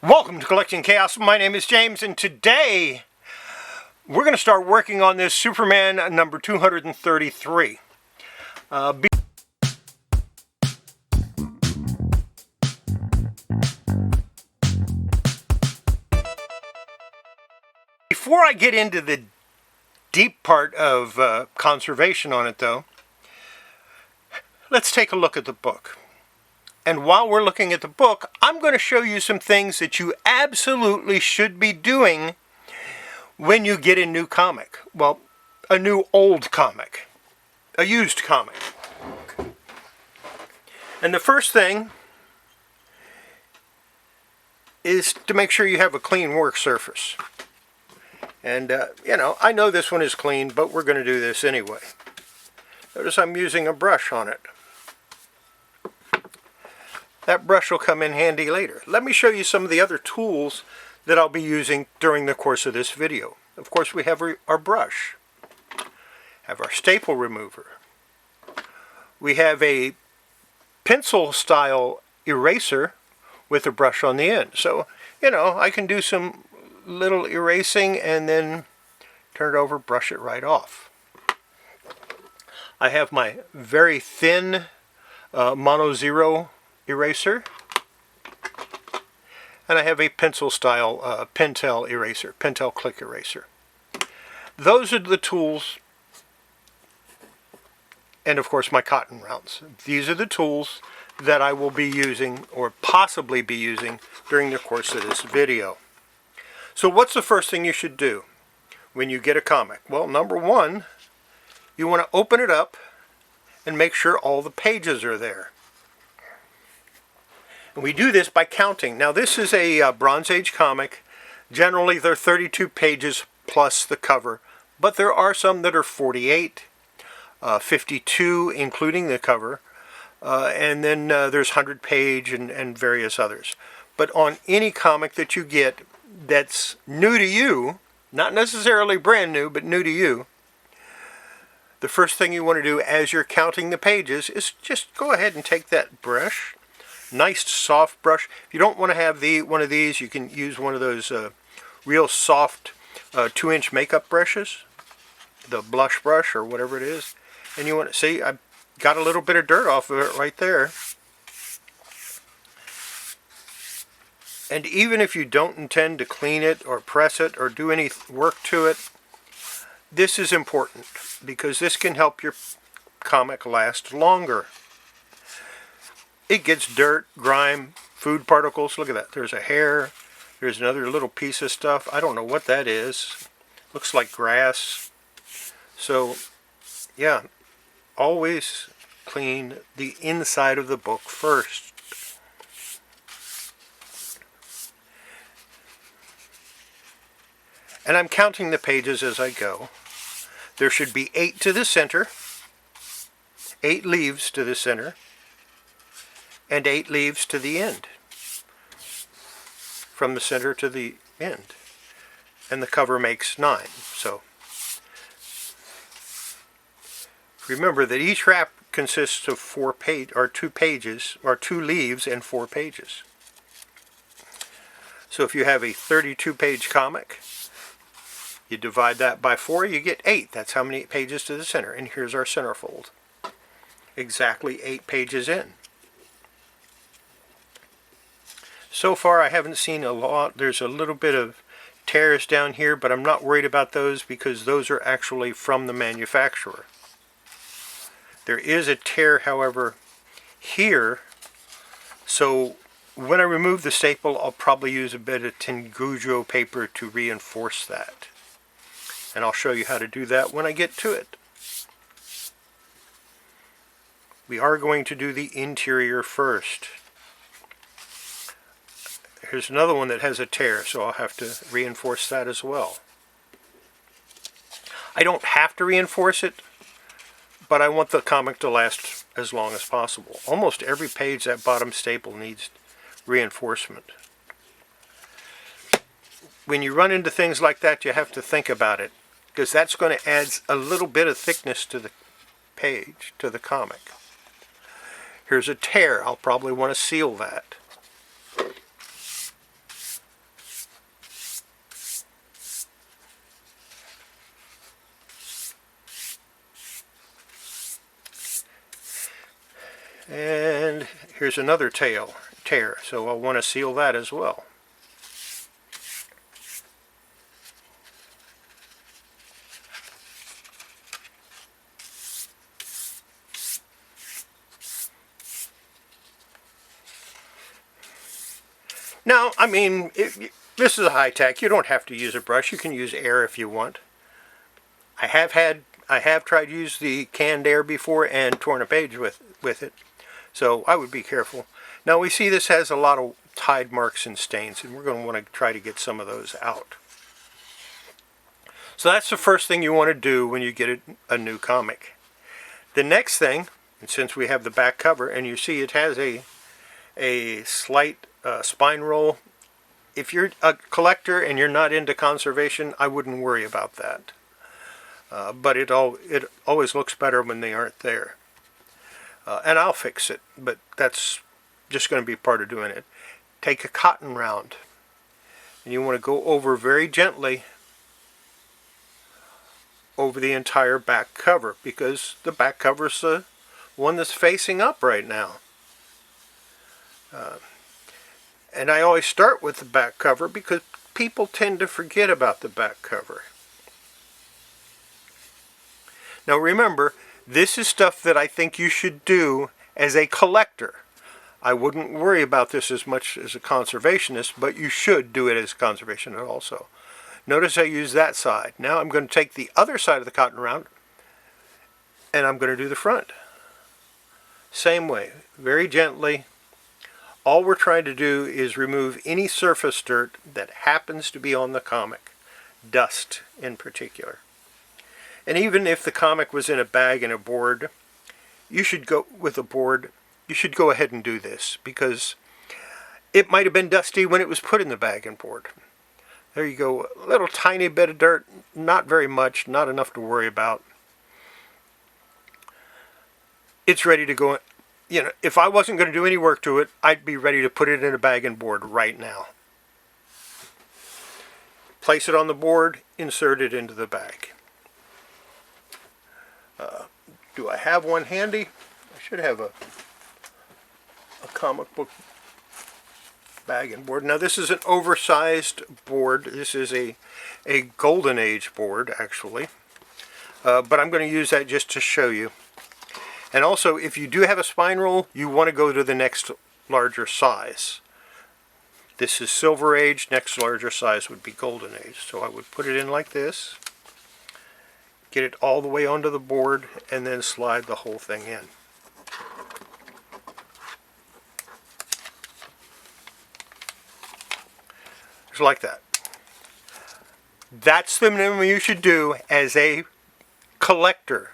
Welcome to Collecting Chaos. My name is James, and today we're going to start working on this Superman number 233. Before I get into the deep part of conservation on it, though, let's take a look at the book. And while we're looking at the book, I'm going to show you some things that you absolutely should be doing when you get a new comic. Well, a new old comic. A used comic. And the first thing is to make sure you have a clean work surface. And, I know this one is clean, but we're going to do this anyway. Notice I'm using a brush on it. That brush will come in handy later. Let me show you some of the other tools that I'll be using during the course of this video. Of course, we have our brush, have our staple remover. We have a pencil style eraser with a brush on the end. So, I can do some little erasing and then turn it over, brush it right off. I have my very thin Mono Zero eraser, and I have a pencil style Pentel eraser, Pentel click eraser. Those are the tools, and of course my cotton rounds. These are the tools that I will be using, or possibly be using, during the course of this video. So what's the first thing you should do when you get a comic? Well, number one, you want to open it up and make sure all the pages are there. And we do this by counting. Now this is a Bronze Age comic. Generally they're 32 pages plus the cover, but there are some that are 48, 52 including the cover, and then there's 100 page and various others. But on any comic that you get that's new to you, not necessarily brand new, but new to you, the first thing you want to do as you're counting the pages is just go ahead and take that brush. Nice soft brush. If you don't want to have one of these, you can use one of those real soft 2-inch makeup brushes, the blush brush or whatever it is. And you want to see, I got a little bit of dirt off of it right there. And even if you don't intend to clean it or press it or do any work to it, this is important because this can help your comic last longer. It gets dirt, grime, food particles. Look at that. There's a hair. There's another little piece of stuff. I don't know what that is. Looks like grass. So, yeah, always clean the inside of the book first. And I'm counting the pages as I go. There should be 8 to the center, 8 leaves to the center, and 8 leaves to the end, from the center to the end. And the cover makes 9. So remember that each wrap consists of 2 pages, or 2 leaves and 4 pages. So if you have a 32-page comic, you divide that by 4, you get 8. That's how many pages to the center. And here's our centerfold. Exactly 8 pages in. So far I haven't seen a lot. There's a little bit of tears down here, but I'm not worried about those because those are actually from the manufacturer. There is a tear, however, here. So when I remove the staple, I'll probably use a bit of Tengujo paper to reinforce that. And I'll show you how to do that when I get to it. We are going to do the interior first. Here's another one that has a tear, so I'll have to reinforce that as well. I don't have to reinforce it, but I want the comic to last as long as possible. Almost every page that bottom staple needs reinforcement. When you run into things like that, you have to think about it, because that's going to add a little bit of thickness to the page, to the comic. Here's a tear. I'll probably want to seal that. And here's another tear, so I'll want to seal that as well. Now, I mean, this is a high-tech. You don't have to use a brush. You can use air if you want. I have tried to use the canned air before and torn a page with it, so I would be careful. Now we see this has a lot of tide marks and stains, and we're going to want to try to get some of those out. So that's the first thing you want to do when you get a new comic. The next thing, and since we have the back cover, and you see it has a slight spine roll. If you're a collector and you're not into conservation, I wouldn't worry about that. But it always looks better when they aren't there. And I'll fix it, but that's just going to be part of doing it. Take a cotton round, and you want to go over very gently over the entire back cover, because the back cover is the one that's facing up right now. And I always start with the back cover because people tend to forget about the back cover. Now remember, this is stuff that I think you should do as a collector. I wouldn't worry about this as much as a conservationist, but you should do it as a conservationist also. Notice I use that side. Now I'm going to take the other side of the cotton round and I'm going to do the front. Same way, very gently. All we're trying to do is remove any surface dirt that happens to be on the comic, dust in particular. And even if the comic was in a bag and a board, you should go with a board. You should go ahead and do this because it might have been dusty when it was put in the bag and board. There you go, a little tiny bit of dirt, not very much, not enough to worry about. It's ready to go. You know, if I wasn't going to do any work to it, I'd be ready to put it in a bag and board right now. Place it on the board, insert it into the bag. Do I have one handy? I should have a comic book bag and board. Now this is an oversized board. This is a Golden Age board actually. But I'm going to use that just to show you. And also, if you do have a spine roll, you want to go to the next larger size. This is Silver Age, next larger size would be Golden Age. So I would put it in like this, get it all the way onto the board, and then slide the whole thing in. Just like that. That's the minimum you should do as a collector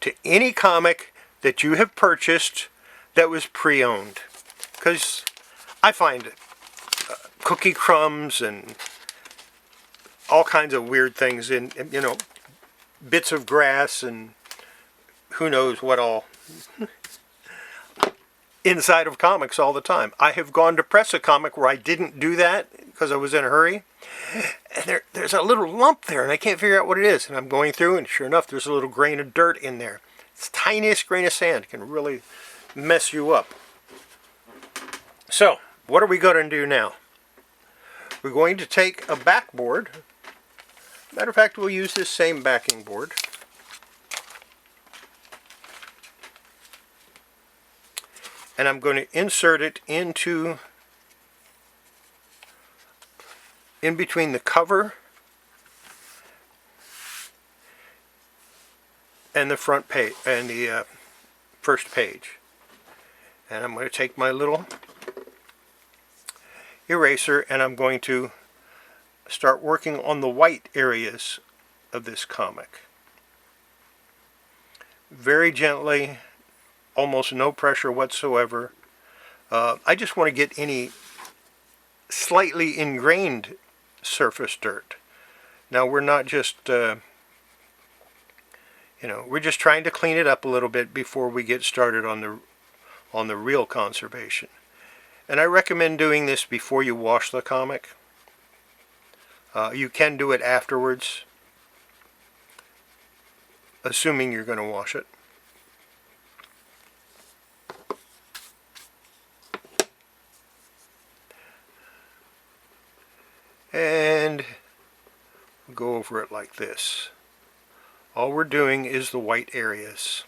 to any comic that you have purchased that was pre-owned, because I find cookie crumbs and all kinds of weird things in, you know, bits of grass and who knows what all inside of comics all the time. I have gone to press a comic where I didn't do that because I was in a hurry, and there's a little lump there and I can't figure out what it is, and I'm going through and sure enough there's a little grain of dirt in there. It's the tiniest grain of sand, can really mess you up. So, what are we going to do now? We're going to take a backboard. Matter of fact, we'll use this same backing board. And I'm going to insert it in between the cover and the front page and the first page. And I'm going to take my little eraser and I'm going to start working on the white areas of this comic. Very gently, almost no pressure whatsoever. I just want to get any slightly ingrained surface dirt. Now we're not just we're just trying to clean it up a little bit before we get started on the real conservation. And I recommend doing this before you wash the comic. You can do it afterwards, assuming you're going to wash it. and go over it like this. All we're doing is the white areas.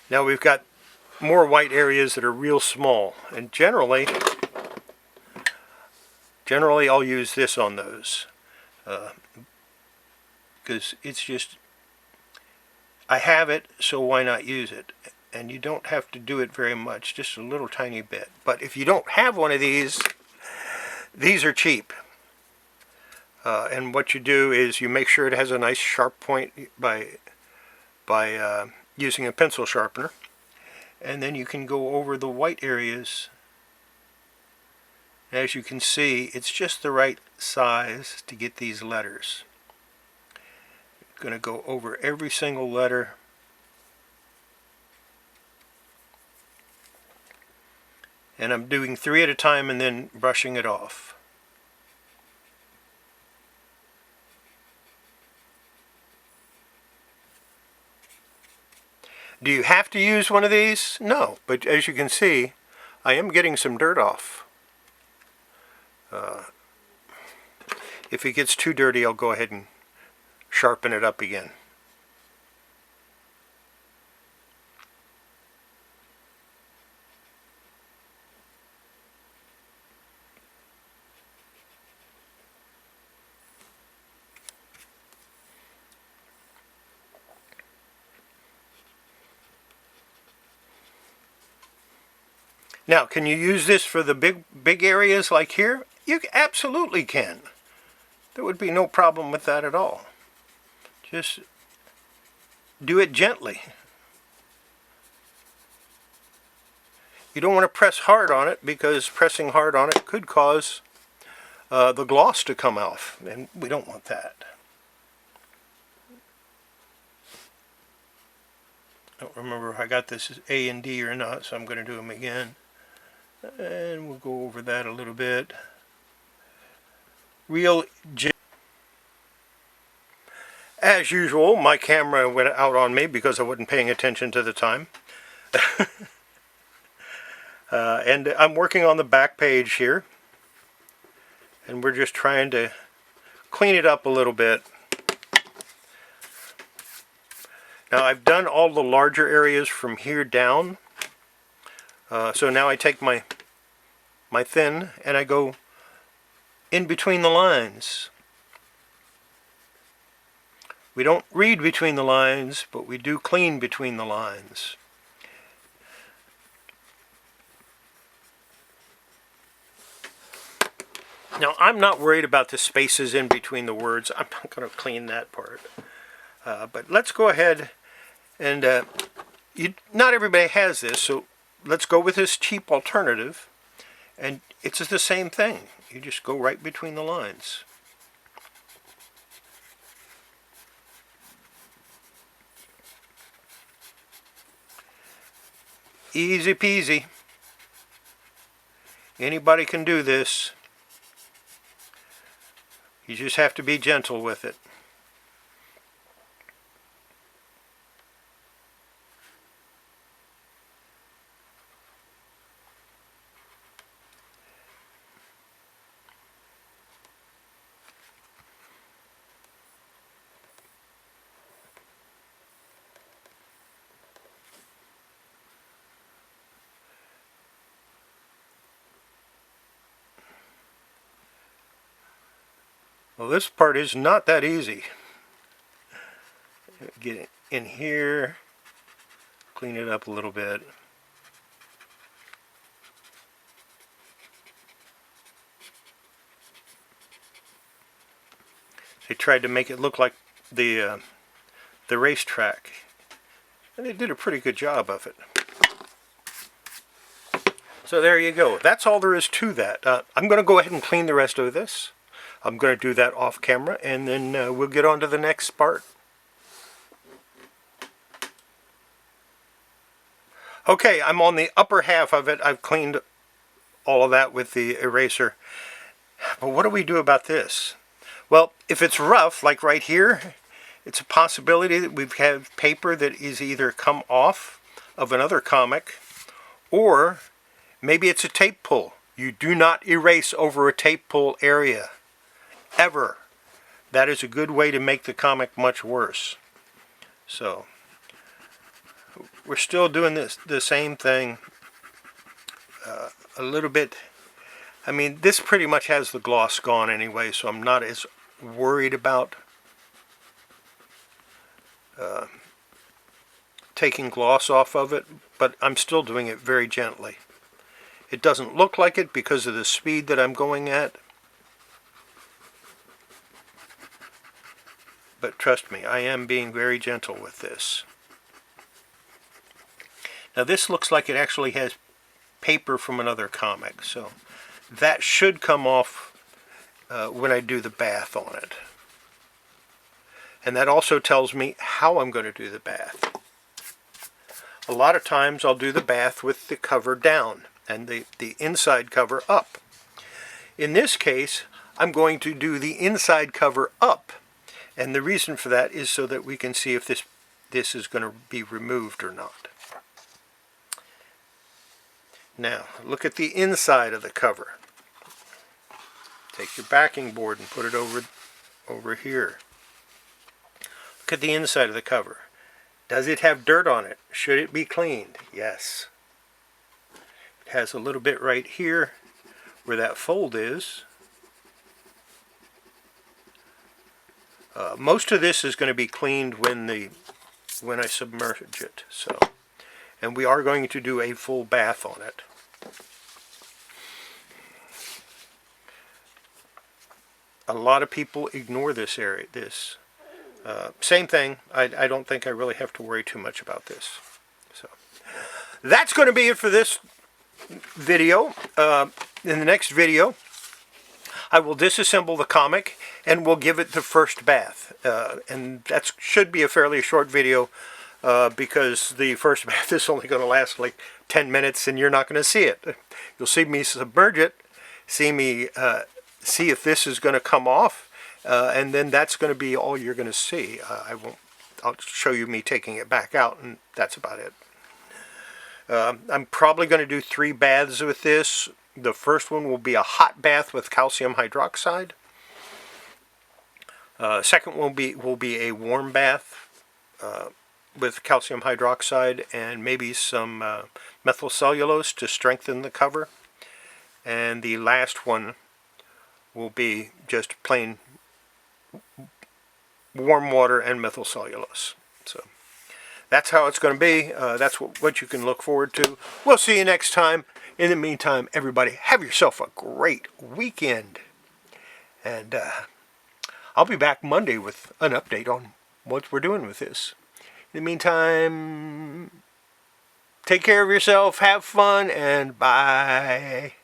Now we've got more white areas that are real small, and generally I'll use this on those because it's just, I have it, so why not use it? And you don't have to do it very much, just a little tiny bit. But if you don't have one of these are cheap. And what you do is you make sure it has a nice sharp point by using a pencil sharpener. And then you can go over the white areas. As you can see, it's just the right size to get these letters. I'm going to go over every single letter. And I'm doing 3 at a time and then brushing it off. Do you have to use one of these? No, but as you can see, I am getting some dirt off. If it gets too dirty, I'll go ahead and sharpen it up again. Now, can you use this for the big areas like here? You absolutely can. There would be no problem with that at all. Just do it gently. You don't want to press hard on it, because pressing hard on it could cause the gloss to come off, and we don't want that. I don't remember if I got this as A and D or not, so I'm going to do them again. And we'll go over that a little bit. As usual, my camera went out on me because I wasn't paying attention to the time. And I'm working on the back page here. And we're just trying to clean it up a little bit. Now I've done all the larger areas from here down. So now I take my thin and I go in between the lines. We don't read between the lines, but we do clean between the lines. Now, I'm not worried about the spaces in between the words. I'm not going to clean that part. But let's go ahead and not everybody has this, so let's go with this cheap alternative. And it's the same thing. You just go right between the lines. Easy peasy. Anybody can do this. You just have to be gentle with it. Well, this part is not that easy. Get it in here, clean it up a little bit. They tried to make it look like the racetrack, and they did a pretty good job of it. So there you go. That's all there is to that. I'm going to go ahead and clean the rest of this. I'm going to do that off camera, and then we'll get on to the next part. Okay, I'm on the upper half of it. I've cleaned all of that with the eraser. But what do we do about this? Well, if it's rough, like right here, It's a possibility that we have paper that is either come off of another comic, or maybe it's a tape pull. You do not erase over a tape pull area, ever. That is a good way to make the comic much worse. So, we're still doing the same thing. A little bit, I mean, this pretty much has the gloss gone anyway, so I'm not as worried about taking gloss off of it, but I'm still doing it very gently. It doesn't look like it because of the speed that I'm going at, but trust me, I am being very gentle with this. Now this looks like it actually has paper from another comic, so that should come off when I do the bath on it. And that also tells me how I'm going to do the bath. A lot of times I'll do the bath with the cover down and the inside cover up. In this case, I'm going to do the inside cover up. And the reason for that is so that we can see if this is going to be removed or not. Now, look at the inside of the cover. Take your backing board and put it over here. Look at the inside of the cover. Does it have dirt on it? Should it be cleaned? Yes. It has a little bit right here where that fold is. Most of this is going to be cleaned when I submerge it. So, and we are going to do a full bath on it. A lot of people ignore this area. Same thing. I don't think I really have to worry too much about this. So that's going to be it for this video. In the next video, I will disassemble the comic and we'll give it the first bath. And that should be a fairly short video because the first bath is only going to last like 10 minutes and you're not going to see it. You'll see me submerge it, see if this is going to come off, and then that's going to be all you're going to see. I'll show you me taking it back out, and that's about it. I'm probably going to do 3 baths with this. The first one will be a hot bath with calcium hydroxide. Second will be a warm bath with calcium hydroxide and maybe some methylcellulose to strengthen the cover. And the last one will be just plain warm water and methylcellulose. So that's how it's going to be. That's what you can look forward to. We'll see you next time. In the meantime, everybody, have yourself a great weekend. And I'll be back Monday with an update on what we're doing with this. In the meantime, take care of yourself, have fun, and bye.